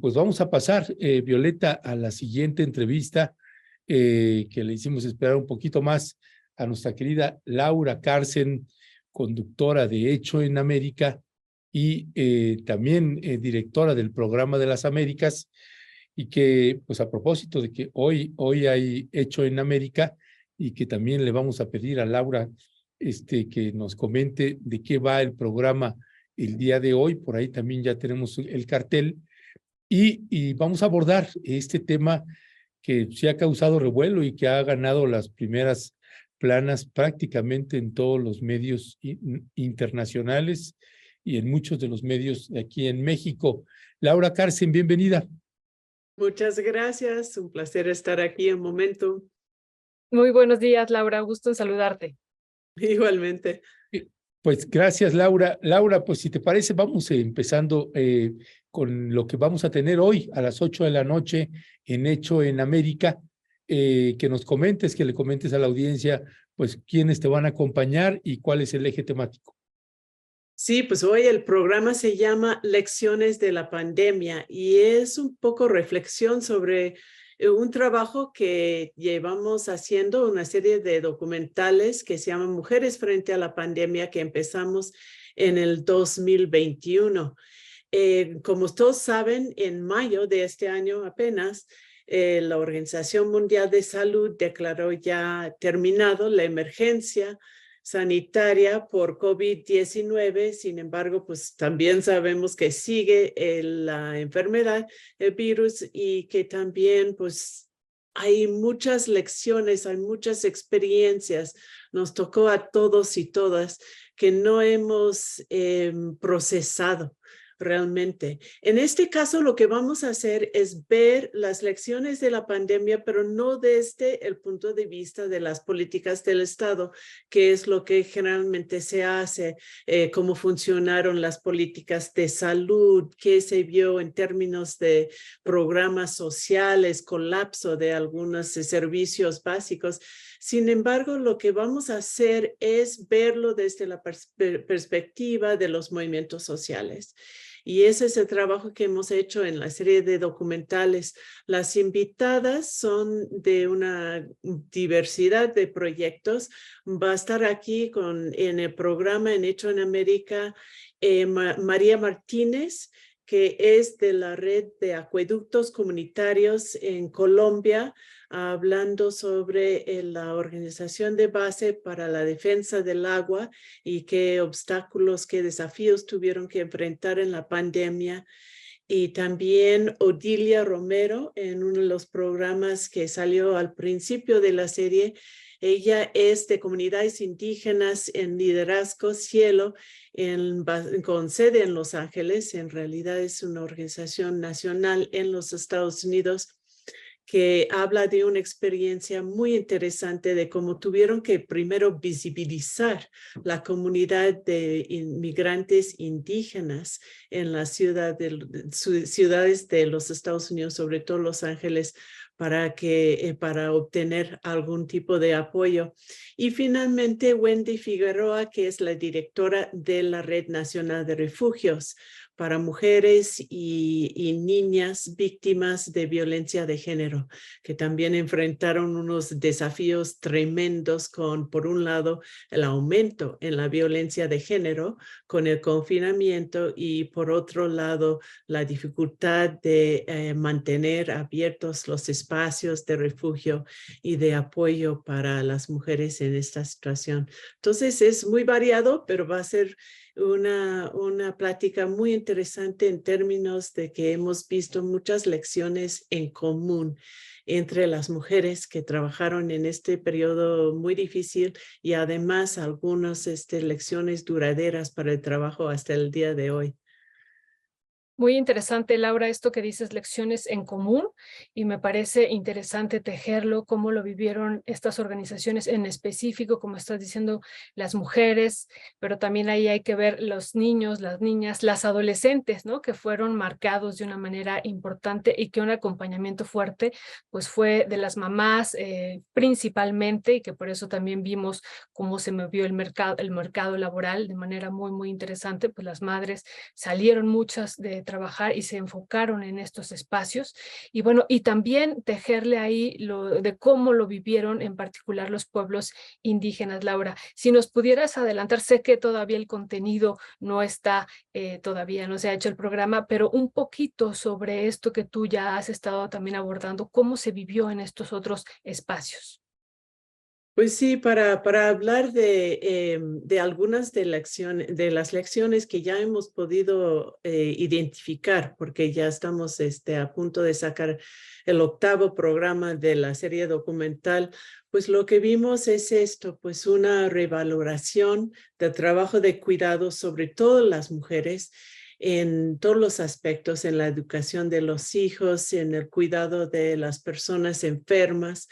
Pues vamos a pasar, Violeta, a la siguiente entrevista que le hicimos esperar un poquito más a nuestra querida Laura Carsen, conductora de Hecho en América y también directora del Programa de las Américas, y que, pues a propósito de que hoy hay Hecho en América y que también le vamos a pedir a Laura que nos comente de qué va el programa el día de hoy. Por ahí también ya tenemos el cartel. Y vamos a abordar este tema que sí ha causado revuelo y que ha ganado las primeras planas prácticamente en todos los medios internacionales y en muchos de los medios aquí en México. Laura Carsen, bienvenida. Muchas gracias, un placer estar aquí en Momentum. Muy buenos días, Laura, gusto en saludarte. Igualmente. Pues gracias, Laura. Laura, pues si te parece, vamos empezando con lo que vamos a tener hoy a las 8 de la noche en Hecho en América. Que nos comentes, que le comentes a la audiencia, pues quiénes te van a acompañar y cuál es el eje temático. Sí, pues hoy el programa se llama Lecciones de la Pandemia y es un poco reflexión sobre un trabajo que llevamos haciendo, una serie de documentales que se llaman Mujeres frente a la Pandemia, que empezamos en el 2021. Como todos saben, en mayo de este año apenas, la Organización Mundial de Salud declaró ya terminado la emergencia sanitaria por COVID-19. Sin embargo, pues también sabemos que sigue la enfermedad, el virus, y que también pues hay muchas lecciones, hay muchas experiencias. Nos tocó a todos y todas que no hemos procesado realmente. En este caso, lo que vamos a hacer es ver las lecciones de la pandemia, pero no desde el punto de vista de las políticas del Estado, que es lo que generalmente se hace, cómo funcionaron las políticas de salud, qué se vio en términos de programas sociales, colapso de algunos servicios básicos. Sin embargo, lo que vamos a hacer es verlo desde la perspectiva de los movimientos sociales. Y ese es el trabajo que hemos hecho en la serie de documentales. Las invitadas son de una diversidad de proyectos. Va a estar aquí en el programa en Hecho en América María Martínez, que es de la red de acueductos comunitarios en Colombia, hablando sobre la organización de base para la defensa del agua y qué obstáculos, qué desafíos tuvieron que enfrentar en la pandemia. Y también Odilia Romero, en uno de los programas que salió al principio de la serie. Ella es de comunidades indígenas en liderazgo Cielo, con sede en Los Ángeles. En realidad es una organización nacional en los Estados Unidos, que habla de una experiencia muy interesante de cómo tuvieron que primero visibilizar la comunidad de inmigrantes indígenas en las ciudades de los Estados Unidos, sobre todo Los Ángeles, para obtener algún tipo de apoyo. Y finalmente Wendy Figueroa, que es la directora de la Red Nacional de Refugios para mujeres y niñas víctimas de violencia de género, que también enfrentaron unos desafíos tremendos con, por un lado, el aumento en la violencia de género con el confinamiento y, por otro lado, la dificultad de mantener abiertos los espacios de refugio y de apoyo para las mujeres en esta situación. Entonces, es muy variado, pero va a ser una plática muy interesante en términos de que hemos visto muchas lecciones en común entre las mujeres que trabajaron en este periodo muy difícil y además algunas lecciones duraderas para el trabajo hasta el día de hoy. Muy interesante, Laura, esto que dices, lecciones en común, y me parece interesante tejerlo, cómo lo vivieron estas organizaciones en específico, como estás diciendo, las mujeres, pero también ahí hay que ver los niños, las niñas, las adolescentes, ¿no? Que fueron marcados de una manera importante y que un acompañamiento fuerte, pues fue de las mamás principalmente, y que por eso también vimos cómo se movió el mercado laboral de manera muy, muy interesante. Pues las madres salieron muchas de trabajar y se enfocaron en estos espacios. Y bueno, y también tejerle ahí de cómo lo vivieron en particular los pueblos indígenas. Laura, si nos pudieras adelantar, sé que todavía el contenido no está, todavía no se ha hecho el programa, pero un poquito sobre esto que tú ya has estado también abordando, cómo se vivió en estos otros espacios. Pues sí, para hablar de algunas de las lecciones que ya hemos podido identificar, porque ya estamos a punto de sacar el 8º programa de la serie documental, pues lo que vimos es esto, pues una revaloración del trabajo de cuidado, sobre todo las mujeres, en todos los aspectos, en la educación de los hijos, en el cuidado de las personas enfermas.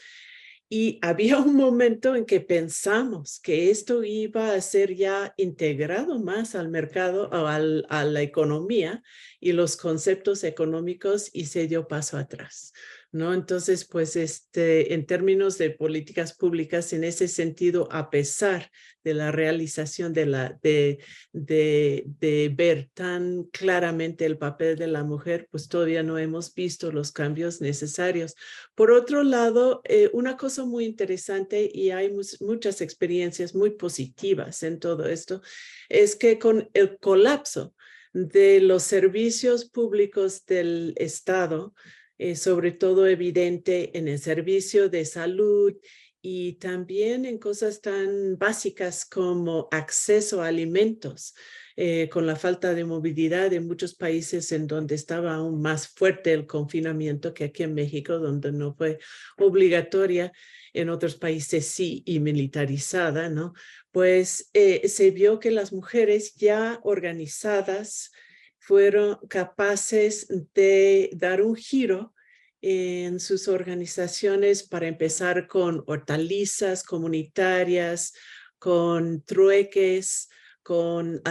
Y había un momento en que pensamos que esto iba a ser ya integrado más al mercado o a la economía y los conceptos económicos, y se dio paso atrás, ¿no? Entonces, pues en términos de políticas públicas, en ese sentido, a pesar de la realización de ver tan claramente el papel de la mujer, pues todavía no hemos visto los cambios necesarios. Por otro lado, una cosa muy interesante, y hay muchas experiencias muy positivas en todo esto, es que con el colapso de los servicios públicos del Estado, sobre todo evidente en el servicio de salud y también en cosas tan básicas como acceso a alimentos, con la falta de movilidad en muchos países en donde estaba aún más fuerte el confinamiento que aquí en México, donde no fue obligatoria, en otros países sí, y militarizada, ¿no? Pues se vio que las mujeres ya organizadas fueron capaces de dar un giro en sus organizaciones, para empezar con hortalizas comunitarias, con trueques, con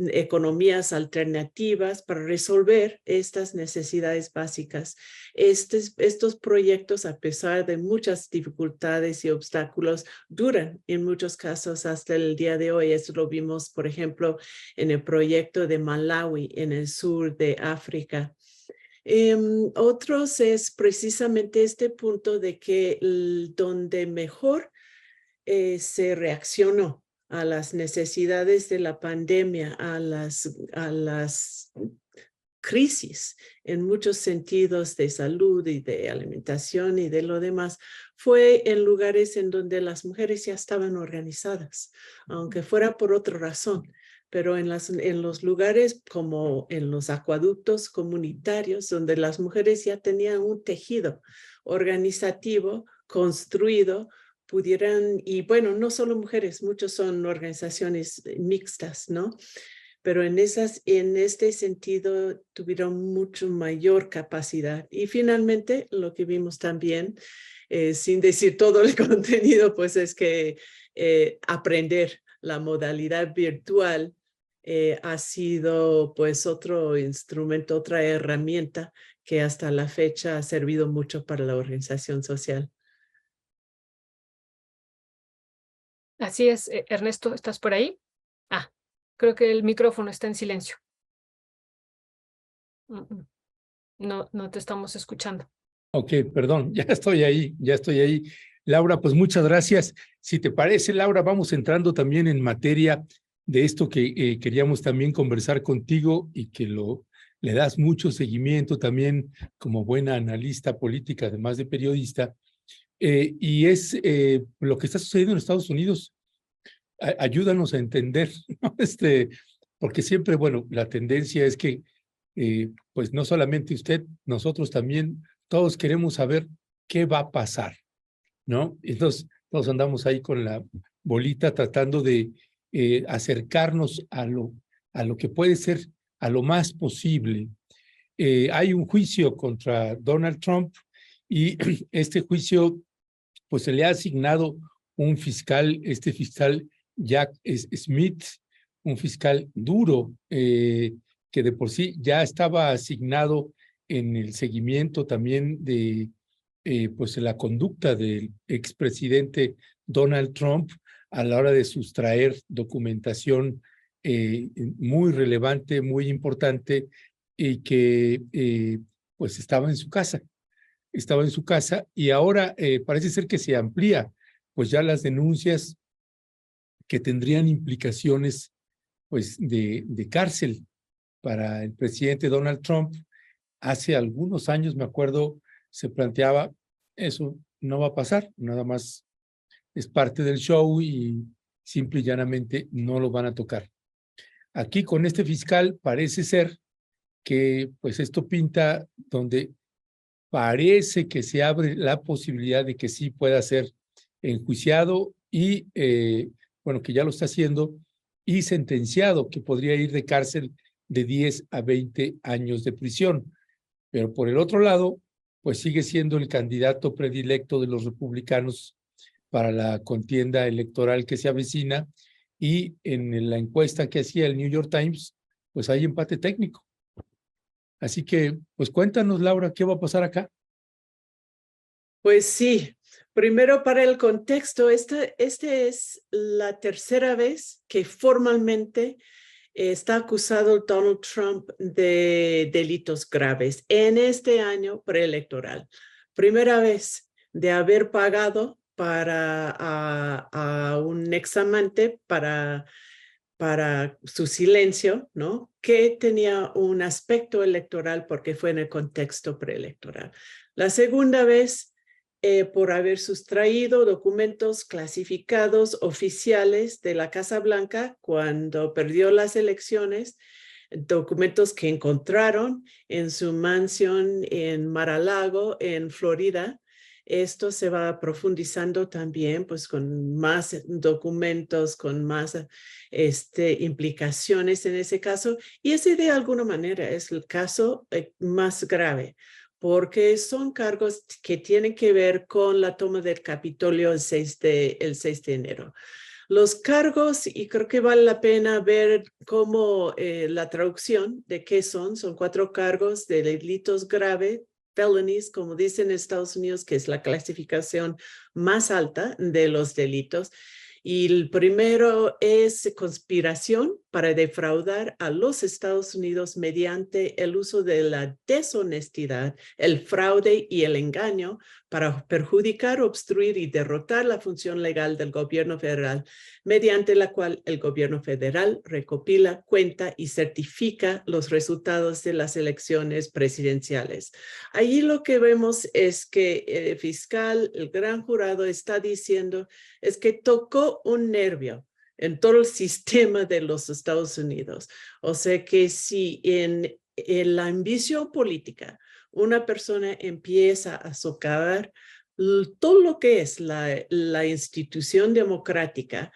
economías alternativas para resolver estas necesidades básicas. Estos proyectos, a pesar de muchas dificultades y obstáculos, duran en muchos casos hasta el día de hoy. Eso lo vimos, por ejemplo, en el proyecto de Malawi, en el sur de África. Otros es precisamente este punto de que donde mejor se reaccionó a las necesidades de la pandemia, a las crisis en muchos sentidos de salud y de alimentación y de lo demás, fue en lugares en donde las mujeres ya estaban organizadas, aunque fuera por otra razón. Pero en los lugares como en los acueductos comunitarios, donde las mujeres ya tenían un tejido organizativo construido, pudieran, y bueno, no solo mujeres, muchos son organizaciones mixtas, ¿no? Pero en este sentido tuvieron mucho mayor capacidad. Y finalmente, lo que vimos también, sin decir todo el contenido, pues es que aprender la modalidad virtual ha sido pues otro instrumento, otra herramienta que hasta la fecha ha servido mucho para la organización social. Así es, Ernesto, ¿estás por ahí? Ah, creo que el micrófono está en silencio. No, no te estamos escuchando. Ok, perdón, ya estoy ahí, ya estoy ahí. Laura, pues muchas gracias. Si te parece, Laura, vamos entrando también en materia de esto que queríamos también conversar contigo y que le das mucho seguimiento también como buena analista política, además de periodista, y es lo que está sucediendo en Estados Unidos. Ayúdanos a entender, ¿no? Porque siempre, bueno, la tendencia es que, pues no solamente usted, nosotros también, todos queremos saber qué va a pasar, ¿no? Entonces, todos andamos ahí con la bolita tratando de acercarnos a lo que puede ser, a lo más posible. Hay un juicio contra Donald Trump y este juicio, pues se le ha asignado un fiscal, este fiscal Jack Smith, un fiscal duro, que de por sí ya estaba asignado en el seguimiento también de pues la conducta del expresidente Donald Trump a la hora de sustraer documentación muy relevante, muy importante y que pues estaba en su casa. Estaba en su casa y ahora parece ser que se amplía pues ya las denuncias que tendrían implicaciones pues de cárcel para el presidente Donald Trump. Hace algunos años, me acuerdo, se planteaba eso no va a pasar, nada más es parte del show y simple y llanamente no lo van a tocar. Aquí con este fiscal parece ser que pues esto pinta donde parece que se abre la posibilidad de que sí pueda ser enjuiciado y, bueno, que ya lo está haciendo, y sentenciado, que podría ir de cárcel de 10 a 20 años de prisión. Pero por el otro lado, pues sigue siendo el candidato predilecto de los republicanos para la contienda electoral que se avecina, y en la encuesta que hacía el New York Times, pues hay empate técnico. Así que, pues cuéntanos, Laura, ¿qué va a pasar acá? Pues sí, primero para el contexto, esta es la tercera vez que formalmente está acusado Donald Trump de delitos graves en este año preelectoral. Primera vez de haber pagado a un examante para su silencio, ¿no? Que tenía un aspecto electoral porque fue en el contexto preelectoral. La segunda vez, por haber sustraído documentos clasificados oficiales de la Casa Blanca cuando perdió las elecciones, documentos que encontraron en su mansión en Mar-a-Lago, en Florida. Esto se va profundizando también, pues, con más documentos, con más implicaciones en ese caso. Y ese de alguna manera es el caso más grave, porque son cargos que tienen que ver con la toma del Capitolio el 6 de enero. Los cargos, y creo que vale la pena ver cómo la traducción de qué son 4 cargos de delitos graves, felonies, como dicen en Estados Unidos, que es la clasificación más alta de los delitos. Y el primero es conspiración para defraudar a los Estados Unidos mediante el uso de la deshonestidad, el fraude y el engaño para perjudicar, obstruir y derrotar la función legal del gobierno federal, mediante la cual el gobierno federal recopila, cuenta y certifica los resultados de las elecciones presidenciales. Allí lo que vemos es que el fiscal, el gran jurado, está diciendo es que tocó un nervio en todo el sistema de los Estados Unidos. O sea que si en la ambición política una persona empieza a socavar todo lo que es la institución democrática,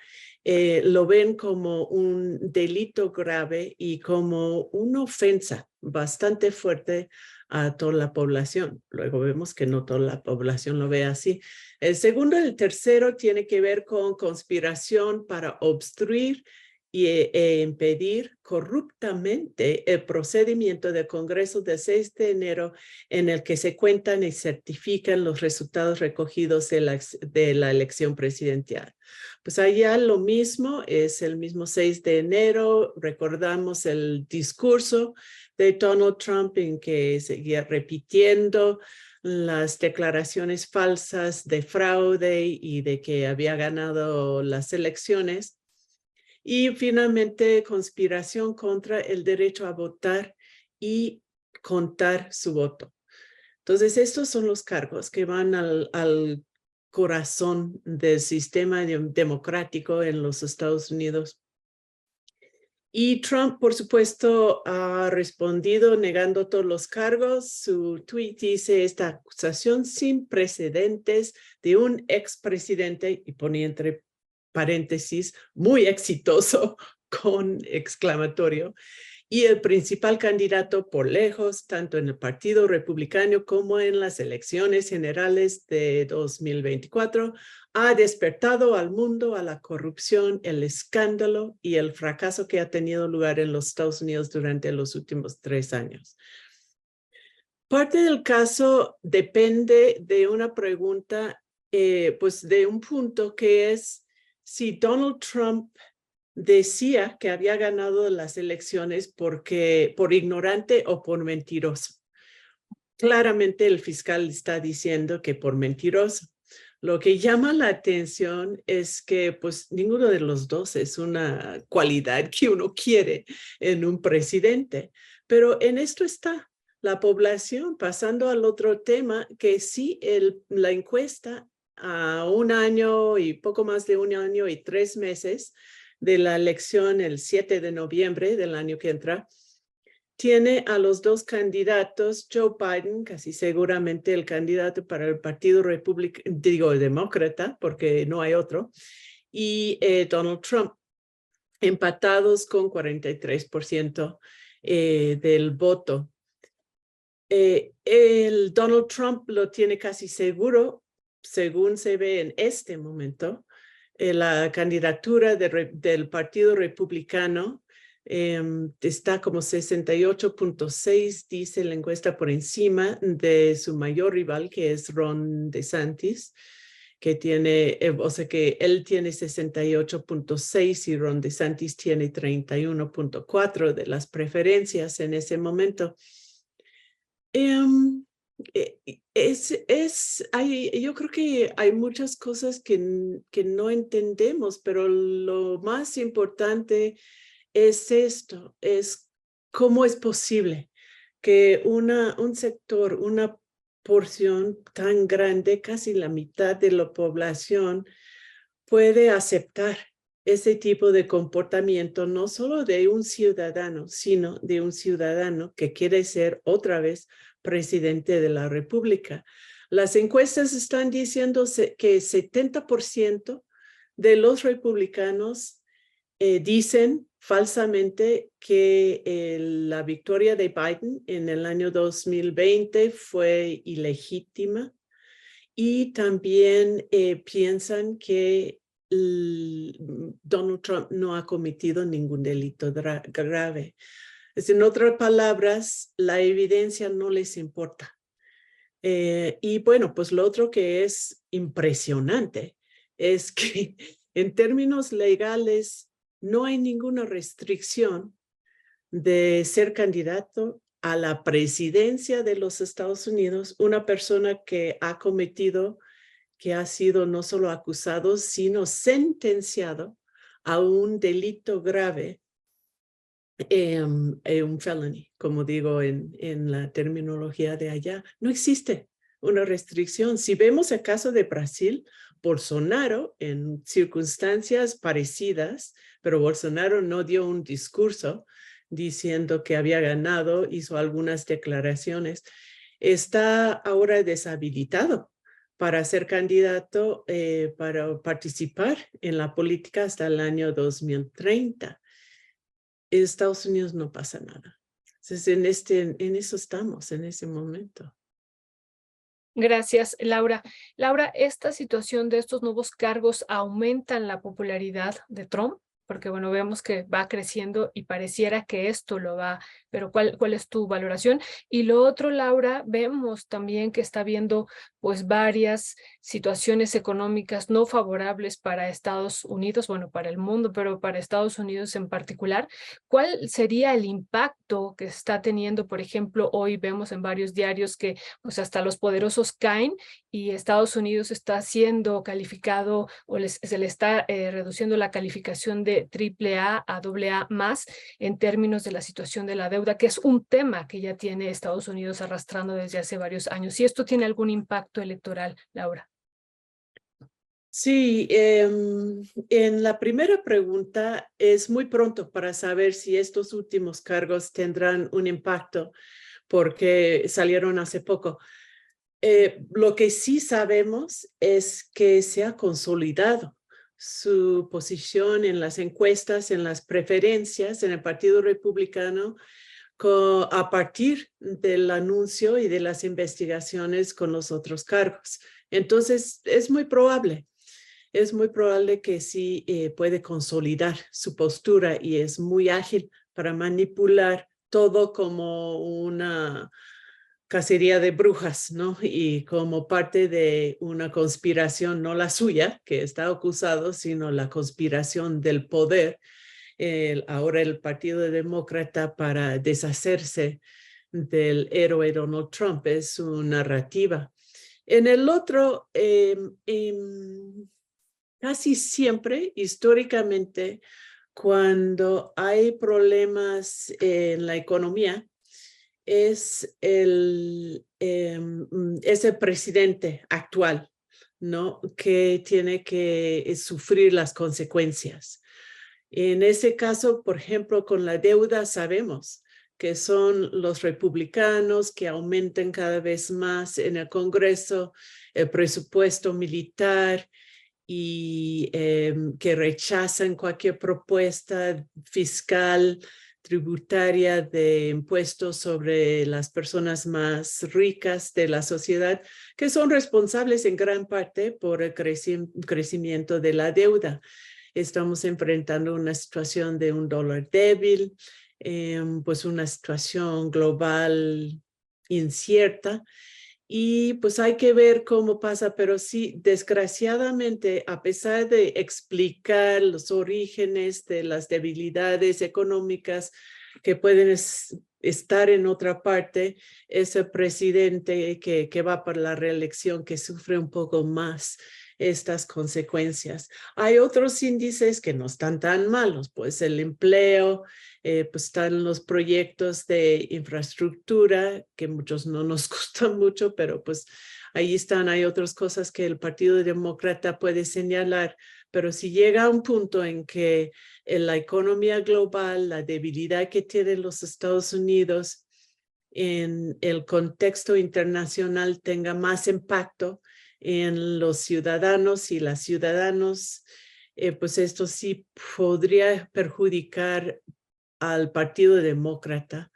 lo ven como un delito grave y como una ofensa bastante fuerte a toda la población. Luego vemos que no toda la población lo ve así. El segundo y el tercero tiene que ver con conspiración para obstruir e impedir corruptamente el procedimiento del Congreso del 6 de enero en el que se cuentan y certifican los resultados recogidos de la elección presidencial. Pues allá lo mismo, es el mismo 6 de enero, recordamos el discurso de Donald Trump en que seguía repitiendo las declaraciones falsas de fraude y de que había ganado las elecciones. Y finalmente, conspiración contra el derecho a votar y contar su voto. Entonces, estos son los cargos que van al corazón del sistema democrático en los Estados Unidos. Y Trump, por supuesto, ha respondido negando todos los cargos. Su tweet dice: esta acusación sin precedentes de un expresidente, y pone entre paréntesis, muy exitoso con exclamatorio, y el principal candidato por lejos, tanto en el Partido Republicano como en las elecciones generales de 2024, ha despertado al mundo a la corrupción, el escándalo y el fracaso que ha tenido lugar en los Estados Unidos durante los últimos 3 años. Parte del caso depende de una pregunta, pues de un punto que es si Donald Trump decía que había ganado las elecciones por ignorante o por mentiroso. Claramente el fiscal está diciendo que por mentiroso. Lo que llama la atención es que pues ninguno de los dos es una cualidad que uno quiere en un presidente, pero en esto está la población. Pasando al otro tema, que sí, la encuesta a un año y poco más de un año y 3 meses de la elección el 7 de noviembre del año que entra, tiene a los dos candidatos, Joe Biden, casi seguramente el candidato para el Partido Demócrata, porque no hay otro, y Donald Trump, empatados con 43% del voto. El Donald Trump lo tiene casi seguro, según se ve en este momento. La candidatura del Partido Republicano está como 68.6, dice la encuesta, por encima de su mayor rival, que es Ron DeSantis, que tiene, o sea que él tiene 68.6 y Ron DeSantis tiene 31.4 de las preferencias en ese momento. Yo creo que hay muchas cosas que no entendemos, pero lo más importante es esto, es cómo es posible que un sector, una porción tan grande, casi la mitad de la población, puede aceptar ese tipo de comportamiento, no solo de un ciudadano, sino de un ciudadano que quiere ser otra vez presidente de la República. Las encuestas están diciendo que 70% de los republicanos dicen falsamente que la victoria de Biden en el año 2020 fue ilegítima, y también piensan que Donald Trump no ha cometido ningún delito grave. En otras palabras, la evidencia no les importa. Y bueno, pues lo otro que es impresionante es que en términos legales no hay ninguna restricción de ser candidato a la presidencia de los Estados Unidos una persona que ha sido no solo acusado, sino sentenciado a un delito grave, un felony, como digo en la terminología de allá. No existe una restricción. Si vemos el caso de Brasil, Bolsonaro, en circunstancias parecidas, pero Bolsonaro no dio un discurso diciendo que había ganado, hizo algunas declaraciones, está ahora deshabilitado para ser candidato, para participar en la política hasta el año 2030. En Estados Unidos no pasa nada. Entonces, en eso estamos, en ese momento. Gracias, Laura. Laura, ¿esta situación de estos nuevos cargos aumentan la popularidad de Trump? Porque, bueno, vemos que va creciendo y pareciera que esto lo va, pero ¿cuál es tu valoración? Y lo otro, Laura, vemos también que está habiendo pues varias situaciones económicas no favorables para Estados Unidos, bueno, para el mundo, pero para Estados Unidos en particular. ¿Cuál sería el impacto que está teniendo? Por ejemplo, hoy vemos en varios diarios que pues hasta los poderosos caen y Estados Unidos está siendo calificado o se le está reduciendo la calificación de AAA a AA más en términos de la situación de la deuda, que es un tema que ya tiene Estados Unidos arrastrando desde hace varios años. ¿Y esto tiene algún impacto electoral, Laura? Sí, en la primera pregunta es muy pronto para saber si estos últimos cargos tendrán un impacto porque salieron hace poco. Lo que sí sabemos es que se ha consolidado su posición en las encuestas, en las preferencias, en el Partido Republicano, a partir del anuncio y de las investigaciones con los otros cargos. Entonces, es muy probable que sí puede consolidar su postura y es muy ágil para manipular todo como una cacería de brujas, ¿no? Y como parte de una conspiración, no la suya, que está acusado, sino la conspiración del poder ahora el Partido Demócrata para deshacerse del héroe Donald Trump. Es su narrativa. En el otro, casi siempre, históricamente, cuando hay problemas en la economía, es ese presidente actual, ¿no? Que tiene que sufrir las consecuencias. En ese caso, por ejemplo, con la deuda sabemos que son los republicanos que aumentan cada vez más en el Congreso el presupuesto militar y que rechazan cualquier propuesta fiscal, tributaria de impuestos sobre las personas más ricas de la sociedad, que son responsables en gran parte por el crecimiento de la deuda. Estamos enfrentando una situación de un dólar débil, pues una situación global incierta. Y pues hay que ver cómo pasa, pero sí, desgraciadamente, a pesar de explicar los orígenes de las debilidades económicas que pueden estar en otra parte, ese presidente que va por la reelección que sufre un poco más estas consecuencias. Hay otros índices que no están tan malos, pues el empleo, pues están los proyectos de infraestructura, que muchos no nos gustan mucho, pero pues ahí están. Hay otras cosas que el Partido Demócrata puede señalar, pero si llega a un punto en que en la economía global, la debilidad que tienen los Estados Unidos en el contexto internacional tenga más impacto en los ciudadanos y las ciudadanos, pues esto sí podría perjudicar al Partido Demócrata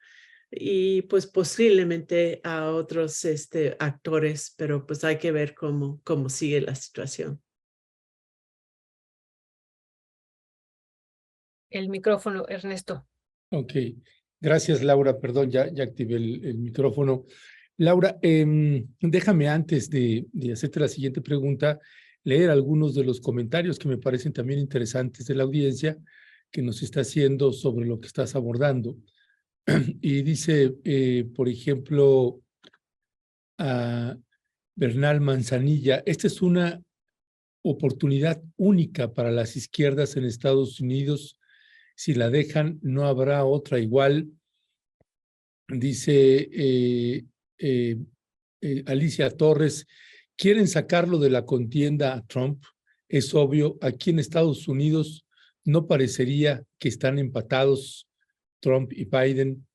y pues posiblemente a otros actores, pero pues hay que ver cómo sigue la situación. El micrófono, Ernesto. Ok, gracias Laura, perdón, ya activé el micrófono. Laura, déjame antes de hacerte la siguiente pregunta, leer algunos de los comentarios que me parecen también interesantes de la audiencia que nos está haciendo sobre lo que estás abordando. Y dice, por ejemplo, a Bernal Manzanilla, esta es una oportunidad única para las izquierdas en Estados Unidos. Si la dejan, no habrá otra igual. Dice Alicia Torres, quieren sacarlo de la contienda a Trump. Es obvio, aquí en Estados Unidos no parecería que están empatados Trump y Biden.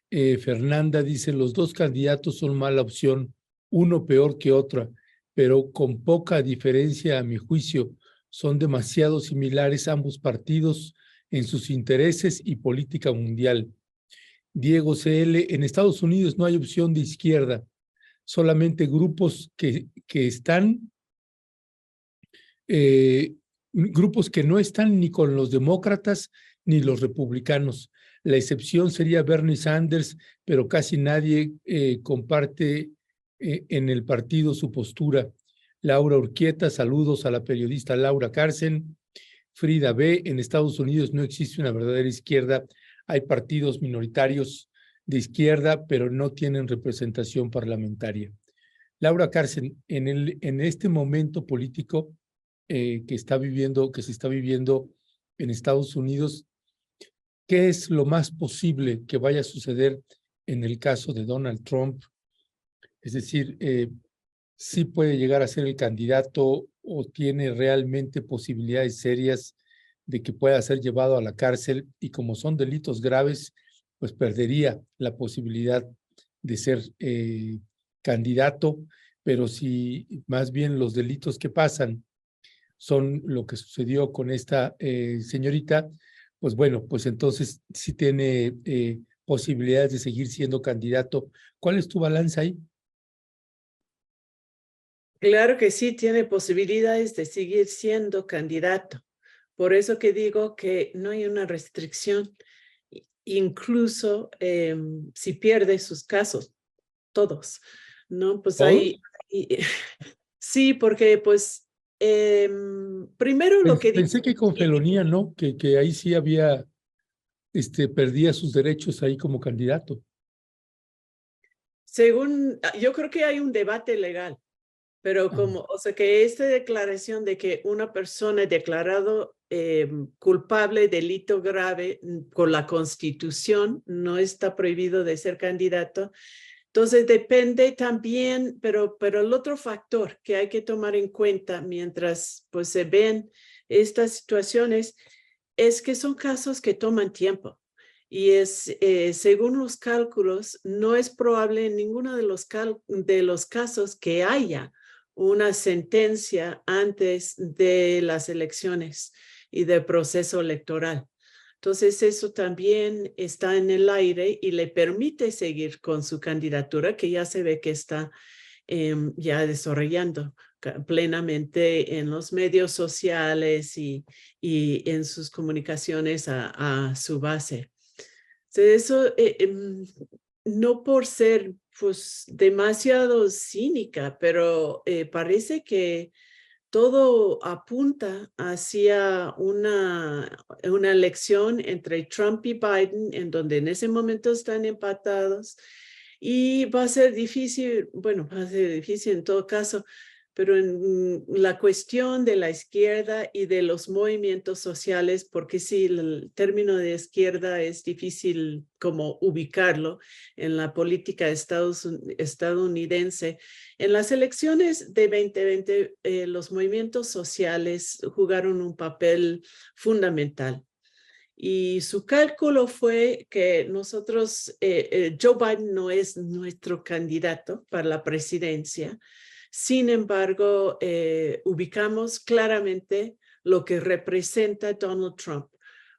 Fernanda dice, los dos candidatos son mala opción, uno peor que otra, pero con poca diferencia a mi juicio. Son demasiado similares ambos partidos en sus intereses y política mundial. Diego CL, en Estados Unidos no hay opción de izquierda, solamente grupos que están, grupos que no están ni con los demócratas ni los republicanos. La excepción sería Bernie Sanders, pero casi nadie comparte en el partido su postura. Laura Urquieta, saludos a la periodista Laura Carsen. Frida B., en Estados Unidos no existe una verdadera izquierda. Hay partidos minoritarios de izquierda, pero no tienen representación parlamentaria. Laura Carsen, en este momento político que se está viviendo en Estados Unidos, ¿qué es lo más posible que vaya a suceder en el caso de Donald Trump? Es decir, ¿sí puede llegar a ser el candidato o tiene realmente posibilidades serias de que pueda ser llevado a la cárcel? Y como son delitos graves, pues perdería la posibilidad de ser candidato. Pero si más bien los delitos que pasan son lo que sucedió con esta señorita, pues bueno, pues entonces sí tiene posibilidades de seguir siendo candidato. ¿Cuál es tu balance ahí? Claro que sí, tiene posibilidades de seguir siendo candidato. Por eso que digo que no hay una restricción, incluso si pierde sus casos, todos, ¿no? Pues ahí, sí, porque pues primero lo que Pensé que con felonía, ¿no? Que ahí sí había perdía sus derechos ahí como candidato. Yo creo que hay un debate legal, pero o sea, que esta declaración de que una persona es declarado culpable de delito grave con la Constitución, no está prohibido de ser candidato. Entonces depende también, pero el otro factor que hay que tomar en cuenta mientras pues se ven estas situaciones es que son casos que toman tiempo. Y según los cálculos, no es probable en ninguno de los casos que haya una sentencia antes de las elecciones y del proceso electoral. Entonces, eso también está en el aire y le permite seguir con su candidatura, que ya se ve que está ya desarrollando plenamente en los medios sociales y en sus comunicaciones a su base. Eso no por ser pues demasiado cínica, pero parece que todo apunta hacia una elección entre Trump y Biden, en donde en ese momento están empatados, y va a ser difícil, bueno, va a ser difícil en todo caso, pero en la cuestión de la izquierda y de los movimientos sociales, porque sí, el término de izquierda es difícil como ubicarlo en la política estadounidense. En las elecciones de 2020, los movimientos sociales jugaron un papel fundamental. Y su cálculo fue que nosotros, Joe Biden no es nuestro candidato para la presidencia. Sin embargo, ubicamos claramente lo que representa Donald Trump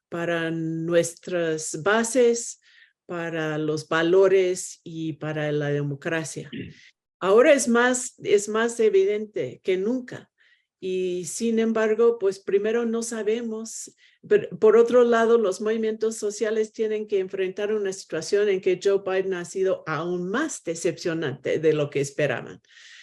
para nuestras bases, para los valores y para la democracia. Ahora es más evidente que nunca. Y sin embargo, pues primero no sabemos. Pero por otro lado, los movimientos sociales tienen que enfrentar una situación en que Joe Biden ha sido aún más decepcionante de lo que esperaban.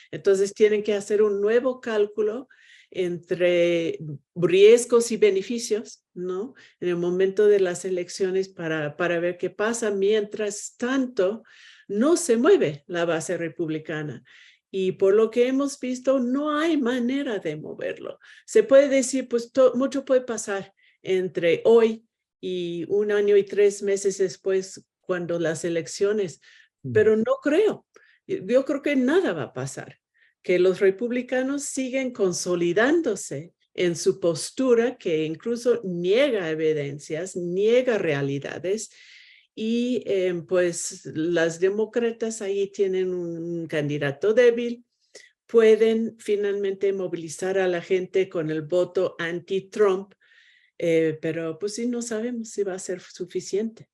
Entonces tienen que hacer un nuevo cálculo entre riesgos y beneficios, ¿no? En el momento de las elecciones para ver qué pasa. Mientras tanto, no se mueve la base republicana. Y por lo que hemos visto, no hay manera de moverlo. Se puede decir, pues mucho puede pasar entre hoy y 1 año y 3 meses después, cuando las elecciones, pero no creo. Yo creo que nada va a pasar, que los republicanos siguen consolidándose en su postura, que incluso niega evidencias, niega realidades, y pues las demócratas ahí tienen un candidato débil, pueden finalmente movilizar a la gente con el voto anti-Trump, pero pues sí, no sabemos si va a ser suficiente.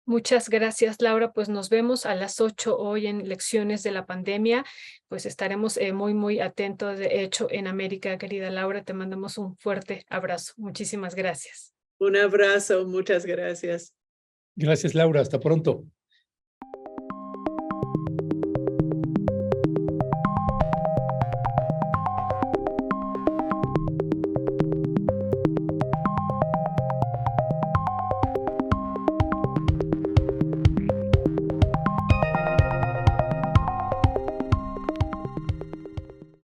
Muchas gracias, Laura. Pues nos vemos a las 8 hoy en Lecciones de la Pandemia. Pues estaremos muy atentos. De hecho, en América, querida Laura, te mandamos un fuerte abrazo. Muchísimas gracias. Un abrazo, muchas gracias. Gracias, Laura. Hasta pronto.